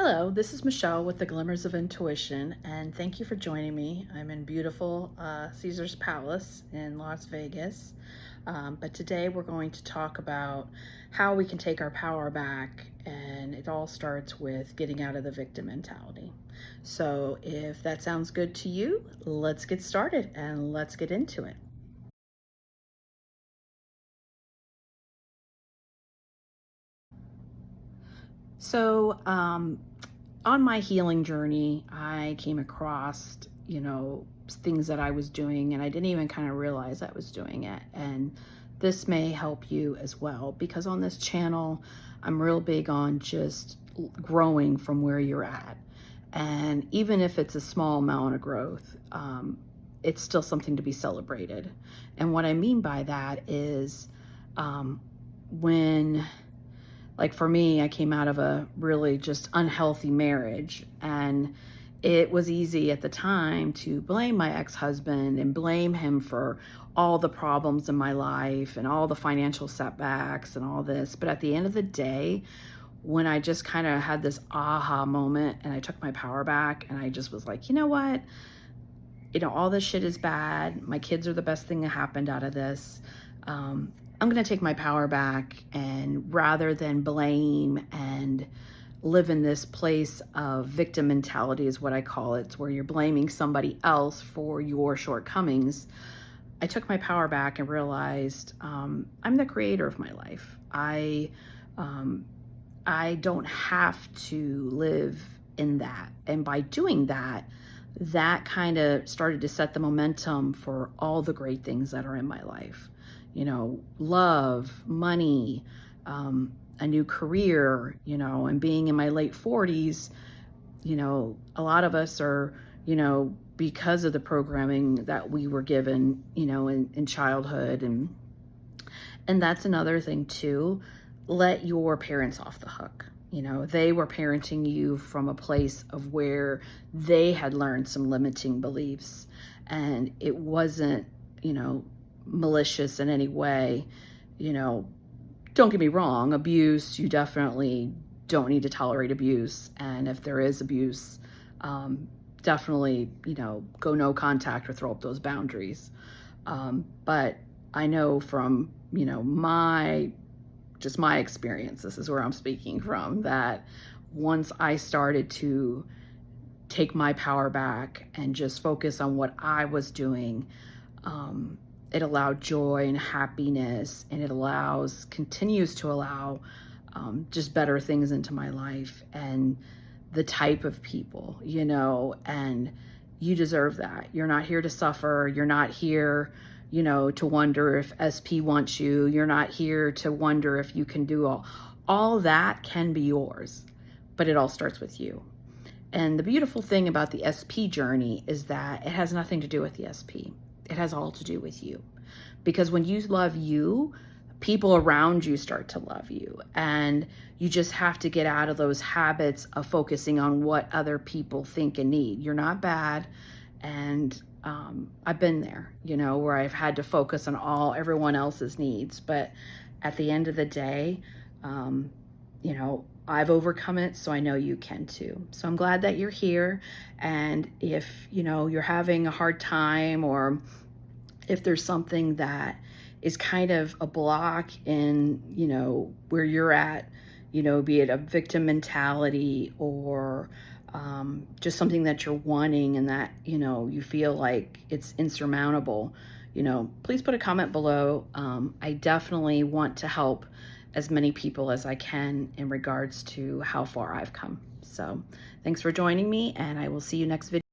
Hello, this is Michelle with the Glimmers of Intuition, and thank you for joining me. I'm in beautiful Caesar's Palace in Las Vegas, but today we're going to talk about how we can take our power back, and it all starts with getting out of the victim mentality. So if that sounds good to you, let's get started and let's get into it. So, on my healing journey, I came across, things that I was doing, and I didn't even kind of realize I was doing it. And this may help you as well, because on this channel, I'm real big on just growing from where you're at. And even if it's a small amount of growth, it's still something to be celebrated. And what I mean by that is when like for me, I came out of a really just unhealthy marriage, and it was easy at the time to blame my ex-husband and blame him for all the problems in my life and all the financial setbacks and all this. But at the end of the day, when I just kind of had this aha moment and I took my power back and I just was like, you know what? All this shit is bad. My kids are the best thing that happened out of this. I'm going to take my power back, and rather than blame and live in this place of victim mentality is what I call it, where you're blaming somebody else for your shortcomings. I took my power back and realized I'm the creator of my life. I don't have to live in that. And by doing that, that kind of started to set the momentum for all the great things that are in my life. Love, money, a new career, and being in my late 40s, a lot of us are, because of the programming that we were given, in childhood. And that's another thing too. Let your parents off the hook. They were parenting you from a place of where they had learned some limiting beliefs, and it wasn't, malicious in any way. Don't get me wrong, abuse, you definitely don't need to tolerate abuse. And if there is abuse, definitely, go no contact or throw up those boundaries. But I know from, my experience, this is where I'm speaking from, that once I started to take my power back and just focus on what I was doing, it allowed joy and happiness, and it continues to allow just better things into my life and the type of people, and you deserve that. You're not here to suffer. You're not here, to wonder if SP wants you. You're not here to wonder if you can do all that can be yours, but it all starts with you. And the beautiful thing about the SP journey is that it has nothing to do with the SP. It has all to do with you. Because when you love you, people around you start to love you. And you just have to get out of those habits of focusing on what other people think and need. You're not bad. And I've been there, where I've had to focus on everyone else's needs. But at the end of the day, I've overcome it, so I know you can too. So I'm glad that you're here. And if, you're having a hard time, or if there's something that is kind of a block in, where you're at, be it a victim mentality or just something that you're wanting and that, you feel like it's insurmountable, please put a comment below. I definitely want to help as many people as I can in regards to how far I've come. So thanks for joining me, and I will see you next video.